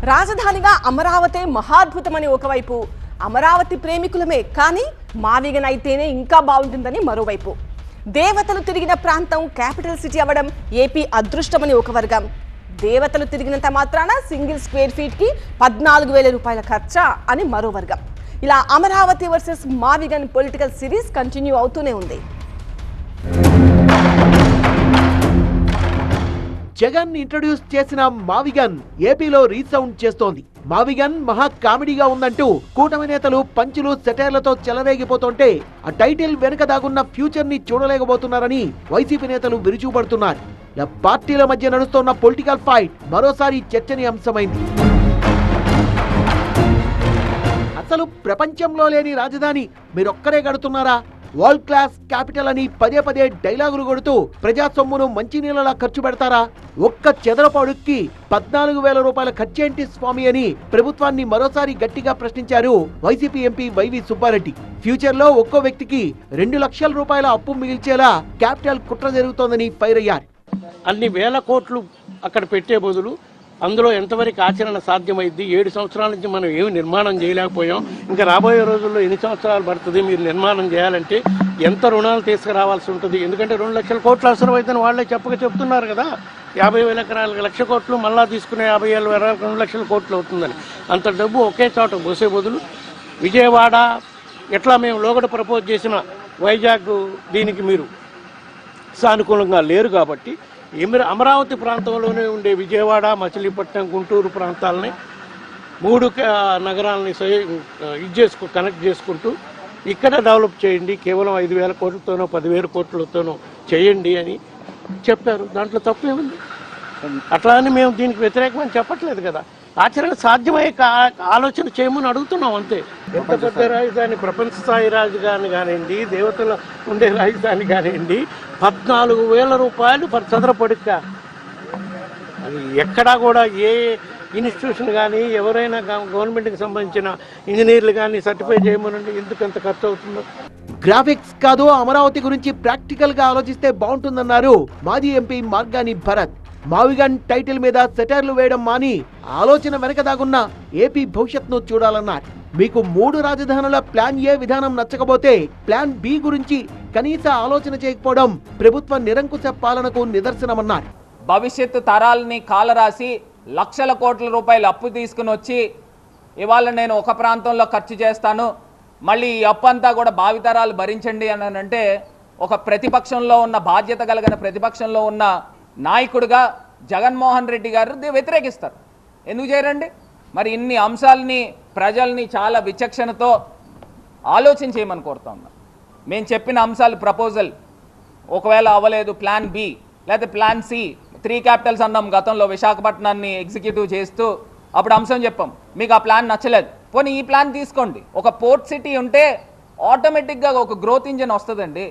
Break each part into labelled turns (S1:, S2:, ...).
S1: రాజధానిగా అమరావతి మహాద్భుతమని ఒకవైపు, అమరావతి ప్రేమికులమే కానీ మావిగన్ అయితేనే ఇంకా బాగుంటుందని మరోవైపు, దేవతలు తిరిగిన ప్రాంతం క్యాపిటల్ సిటీ అవ్వడం ఏపీ అదృష్టమని ఒక వర్గం, దేవతలు తిరిగినంత మాత్రాన సింగిల్ స్క్వేర్ ఫీట్ కి 14,000 రూపాయల ఖర్చా అని మరో వర్గం. ఇలా అమరావతి వర్సెస్ మావిగన్ పొలిటికల్ సిరీస్ కంటిన్యూ అవుతూనే ఉంది.
S2: జగన్ ఇంట్రడ్యూస్ చేసిన మావిగన్ ఏపీలో రీసౌండ్ చేస్తోంది. మావిగన్ మహా కామెడీగా ఉందంటూ కూటమి నేతలు పంచులు సెటైర్లతో చెలరేగిపోతుంటే ఆ టైటిల్ వెనుక దాగున్న ఫ్యూచర్ ని చూడలేకపోతున్నారని వైసీపీ నేతలు విరుచుపడుతున్నారు. పార్టీల మధ్య నడుస్తున్న పొలిటికల్ ఫైట్ మరోసారి చర్చనీయాంశమైంది. అసలు ప్రపంచంలో లేని రాజధాని మీరొక్కరే కడుతున్నారా? వరల్డ్ క్లాస్ క్యాపిటల్ అని పదే పదే డైలాగులు కొడుతూ ప్రజా సొమ్మును మంచినీళ్ళలా ఖర్చు పెడతారా? ఒక్క చదరపు అడుక్కి 14,000 రూపాయల ఖర్చేంటి స్వామి అని ప్రభుత్వాన్ని మరోసారి గట్టిగా ప్రశ్నించారు వైసీపీ ఎంపీ వైవి సుబ్బారెడ్డి. ఫ్యూచర్ లో ఒక్కో వ్యక్తికి 2 లక్షల రూపాయల అప్పు మిగిల్చేలా క్యాపిటల్ కుట్ర జరుగుతోందని ఫైర్ అయ్యారు.
S3: అన్ని వేల కోట్లు అక్కడ పెట్టే బదులు అందులో ఎంతవరకు ఆచరణ సాధ్యమైంది? 7 సంవత్సరాల నుంచి మనం ఏమి నిర్మాణం చేయలేకపోయాం. ఇంకా రాబోయే రోజుల్లో ఎన్ని సంవత్సరాలు పడుతుంది మీరు నిర్మాణం చేయాలంటే? ఎంత రుణాలు తీసుకురావాల్సి ఉంటుంది? ఎందుకంటే 2 లక్షల కోట్లు అవసరమైందని వాళ్ళే చెప్తున్నారు కదా. 50,000 ఎకరాలకు 1,00,000 కోట్లు, మళ్ళా తీసుకునే 50,000 ఎకరాలకు 2 లక్షల కోట్లు అవుతుందని. అంత డబ్బు ఒకే చోట పోసే బదులు విజయవాడ ఎట్లా మేము లోగడ ప్రపోజ్ చేసిన వైజాగ్ దీనికి మీరు సానుకూలంగా లేరు కాబట్టి అమరావతి ప్రాంతంలోనే ఉండే విజయవాడ, మచిలీపట్నం, గుంటూరు ప్రాంతాలని 3 నగరాలని కనెక్ట్ చేసుకుంటూ ఇక్కడ డెవలప్ చేయండి, కేవలం 5,000 కోట్లతోనో 10,000 కోట్లతోనో చేయండి అని చెప్పారు. దాంట్లో తప్పేముంది? అట్లా అని మేము దీనికి వ్యతిరేకమని చెప్పట్లేదు కదా. ఆచరణ సాధ్యమయ్యే ఆలోచన చేయమని అడుగుతున్నాం అంతే. ఎంత పెద్ద రాజధాని, ప్రపంచ స్థాయి రాజధాని కానివ్వండి, దేవతల ఉండే రాజధాని కానివ్వండి, 14,000 రూపాయలు చదరపడిక. అది ఎక్కడా కూడా ఏ ఇన్స్టిట్యూషన్ కానీ ఎవరైనా గవర్నమెంట్కి సంబంధించిన ఇంజనీర్లు కానీ సర్టిఫై చేయమనండి ఎందుకు ఎంత ఖర్చు అవుతుందో.
S2: గ్రాఫిక్స్ కాదు, అమరావతి గురించి ప్రాక్టికల్ గా ఆలోచిస్తే బాగుంటుందన్నారు మాజీ ఎంపీ మార్గాని భరత్. మావిగన్ టైటిల్ మీద సెటైర్లు వేయడం మాని ఆలోచన వెనక దాగున్న ఏపీ భవిష్యత్తును చూడాలన్నారు. మీకు 3 రాజధానుల ప్లాన్ ఏ విధానం నచ్చకపోతే ప్లాన్ బి గురించి కనీస ఆలోచన చేయకపోవడం ప్రభుత్వ నిరంకుశ పాలనకు నిదర్శనమన్నారు.
S4: భవిష్యత్తు తరాలని కాలరాసి లక్షల కోట్ల రూపాయలు అప్పు తీసుకుని వచ్చి ఇవాళ నేను ఒక ప్రాంతంలో ఖర్చు చేస్తాను, మళ్ళీ ఈ అప్పు అంతా కూడా భావితరాలు భరించండి అని అంటే ఒక ప్రతిపక్షంలో ఉన్న బాధ్యత కలిగిన ప్రతిపక్షంలో ఉన్న నాయకుడిగా జగన్మోహన్ రెడ్డి గారు వ్యతిరేకిస్తారు. ఎందుకు చేయరండి? మరి ఇన్ని అంశాలని ప్రజల్ని చాలా విచక్షణతో ఆలోచన చేయమని కోరుతా ఉన్నాం. మేము చెప్పిన అంశాలు ప్రపోజల్ ఒకవేళ అవ్వలేదు, ప్లాన్ బి లేదా ప్లాన్ సి, 3 క్యాపిటల్స్ అన్నాం గతంలో. విశాఖపట్నాన్ని ఎగ్జిక్యూటివ్ చేస్తూ అప్పుడు అంశం చెప్పాం, మీకు ఆ ప్లాన్ నచ్చలేదు, పోనీ ఈ ప్లాన్ తీసుకోండి. ఒక పోర్ట్ సిటీ ఉంటే ఆటోమేటిక్గా ఒక గ్రోత్ ఇంజిన్ వస్తుందండి.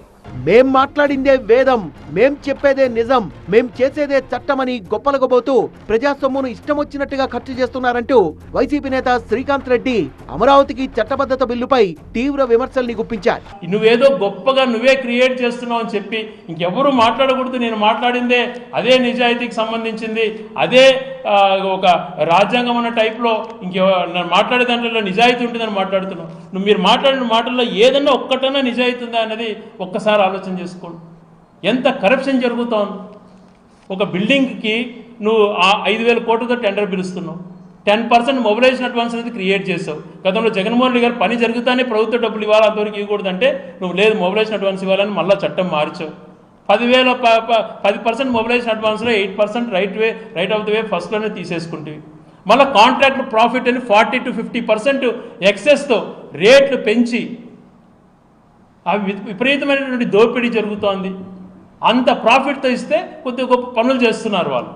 S2: మేం మాట్లాడిందే వేదం, మేం చెప్పేదే నిజం, మేం చేసేదే చట్టమని గొప్పలగబోతూ ప్రజా సొమ్మును ఇష్టం వచ్చినట్టుగా ఖర్చు చేస్తున్నారంటూ వైసీపీ నేత శ్రీకాంత్ రెడ్డి అమరావతికి చట్టబద్ధత బిల్లుపై తీవ్ర విమర్శల్ని గుప్పించారు.
S5: నువ్వేదో గొప్పగా నువ్వే క్రియేట్ చేస్తున్నావు అని చెప్పి ఇంకెవరు మాట్లాడకూడదు, నేను మాట్లాడిందే అదే నిజాయితీకి సంబంధించింది, అదే ఒక రాజ్యాంగం అన్న టైప్లో మాట్లాడే దాంట్లో నిజాయితీ ఉంటుందని మాట్లాడుతున్నావు. మీరు మాట్లాడిన మాటల్లో ఏదన్నా ఒక్కటన్నా నిజాయితీ ఉందా అన్నది ఒక్కసారి ఆలోచన చేసుకోండి. ఎంత కరప్షన్ జరుగుతోంది. ఒక బిల్డింగ్కి నువ్వు 5,000 కోట్లతో టెండర్ పిలుస్తున్నావు, 10% మొబిలైజేషన్ అడ్వాన్స్ అనేది క్రియేట్ చేసావు. గతంలో జగన్మోహన్ రెడ్డి గారు పని జరుగుతానే ప్రభుత్వ డబ్బులు ఇవ్వాలి, అంతవరకు ఇవ్వకూడదంటే నువ్వు లేదు మొబిలైజేషన్ అడ్వాన్స్ ఇవ్వాలని మళ్ళీ చట్టం మార్చావు. 10% మొబిలైజేషన్ అడ్వాన్స్లో 8% రైట్ ఆఫ్ ది వే ఫస్ట్లోనే తీసేసుకుంటే మళ్ళీ కాంట్రాక్ట్ ప్రాఫిట్ అని 40 to 50% ఎక్సెస్తో రేట్లు పెంచి అవి విపరీతమైనటువంటి దోపిడీ జరుగుతోంది. అంత ప్రాఫిట్తో ఇస్తే కొద్దిగా గొప్ప పనులు చేస్తున్నారు వాళ్ళు.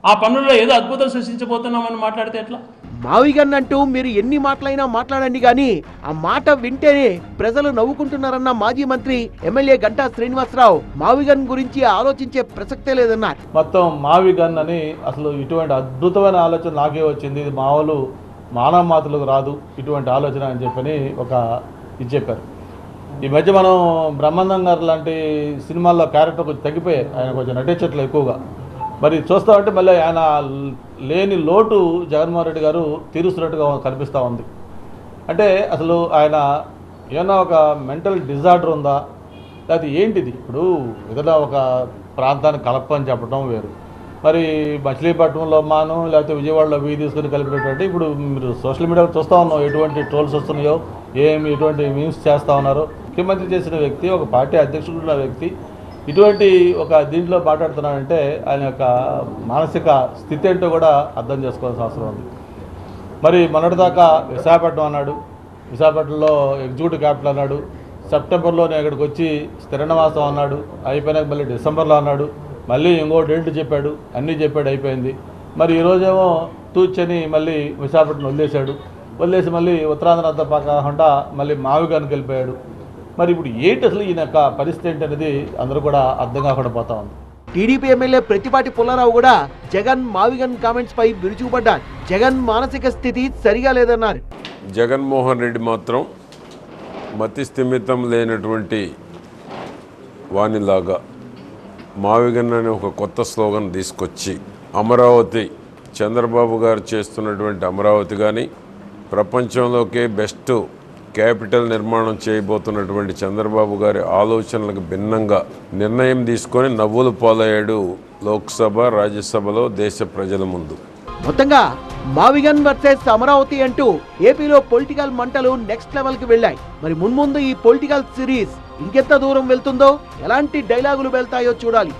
S5: ఆ పనుల్లో ఏదో అద్భుతం సృష్టించబోతున్నామని మాట్లాడితే ఎట్లా?
S2: మావిగన్ అంటూ మీరు ఎన్ని మాటలైనా మాట్లాడండి కానీ ఆ మాట వింటేనే ప్రజలు నవ్వుకుంటున్నారన్న మాజీ మంత్రి ఎమ్మెల్యే గంటా శ్రీనివాసరావు మావిగన్ గురించి ఆలోచించే ప్రసక్తే లేదన్నారు.
S6: మొత్తం మావిగన్ అని అసలు ఇటువంటి అద్భుతమైన ఆలోచన నాకే వచ్చింది, ఇది మామూలు మానవ మాతలకు రాదు ఇటువంటి ఆలోచన అని చెప్పని ఇది చెప్పారు. ఈ మధ్య మనం బ్రహ్మానందం గారు లాంటి సినిమాల్లో క్యారెక్టర్ కొంచెం తగ్గిపోయాయి, ఆయన కొంచెం నటించట్లు ఎక్కువగా. మరి చూస్తా ఉంటే మళ్ళీ ఆయన లేని లోటు జగన్మోహన్ రెడ్డి గారు తీరుస్తున్నట్టుగా కనిపిస్తూ ఉంది. అంటే అసలు ఆయన ఏమన్నా ఒక మెంటల్ డిజార్డర్ ఉందా, లేకపోతే ఏంటిది? ఇప్పుడు ఏదైనా ఒక ప్రాంతాన్ని కలపని చెప్పడం వేరు, మరి మచిలీపట్నంలో మాను లేకపోతే విజయవాడలో వీధి తీసుకుని కలిపినటువంటి, ఇప్పుడు మీరు సోషల్ మీడియాలో చూస్తూ ఉన్నాం ఎటువంటి ట్రోల్స్ వస్తున్నాయో, ఎటువంటి మీమ్స్ చేస్తూ ఉన్నారో. ముఖ్యమంత్రి చేసిన వ్యక్తి, ఒక పార్టీ అధ్యక్షుడు ఉన్న వ్యక్తి ఇటువంటి ఒక దీంట్లో మాట్లాడుతున్నాడంటే ఆయన యొక్క మానసిక స్థితి ఏంటో కూడా అర్థం చేసుకోవాల్సిన అవసరం ఉంది. మరి మొన్నటిదాకా విశాఖపట్నం అన్నాడు, విశాఖపట్నంలో ఎగ్జిక్యూటివ్ క్యాపిటల్ అన్నాడు, సెప్టెంబర్లో నేను ఇక్కడికి వచ్చి స్థిర నివాసం అన్నాడు, అయిపోయినాక మళ్ళీ డిసెంబర్లో అన్నాడు, మళ్ళీ ఇంకో డేట్ చెప్పాడు, అన్నీ చెప్పాడు, అయిపోయింది. మరి ఈరోజేమో తూచని మళ్ళీ విశాఖపట్నం వదిలేసి మళ్ళీ ఉత్తరాంధ్ర అంతా కాకుండా మళ్ళీ మావిగానికి వెళ్ళిపోయాడు. మరి ఇప్పుడు ఏంటి అసలు ఈయన యొక్క పరిస్థితి ఏంటి అనేది అందరూ కూడా అర్థం కాకుండా పోతా ఉంది.
S2: టీడీపీ ఎమ్మెల్యే ప్రతిపాటి పుల్లారావు కూడా జగన్ మావిగన్ కామెంట్స్ పై విరుచుకుపడ్డారు. జగన్ మానసిక స్థితి సరిగా లేదన్నారు.
S7: జగన్మోహన్ రెడ్డి మాత్రం మతి స్థిమితం లేనటువంటి వానిలాగా మావిగన్ అనే ఒక కొత్త స్లోగన్ తీసుకొచ్చి అమరావతి, చంద్రబాబు గారు చేస్తున్నటువంటి అమరావతి కానీ, ప్రపంచంలోకే బెస్ట్ క్యాపిటల్ నిర్మాణం చేయబోతున్నటువంటి చంద్రబాబు గారి ఆలోచనలకు భిన్నంగా నిర్ణయం తీసుకొని నవ్వులు పాలయ్యాడు లోక్సభ, రాజ్యసభలో దేశ ప్రజల ముందు.
S2: మొత్తంగా మావిగన్ వర్సెస్ అమరావతి అంటూ ఏపీలో పొలిటికల్ మంటలు నెక్స్ట్ లెవెల్ కి వెళ్ళాయి. మరి మున్ముందు ఈ పొలిటికల్ సిరీస్ ఇంకెంత దూరం వెళ్తుందో, ఎలాంటి డైలాగులు వెళ్తాయో చూడాలి.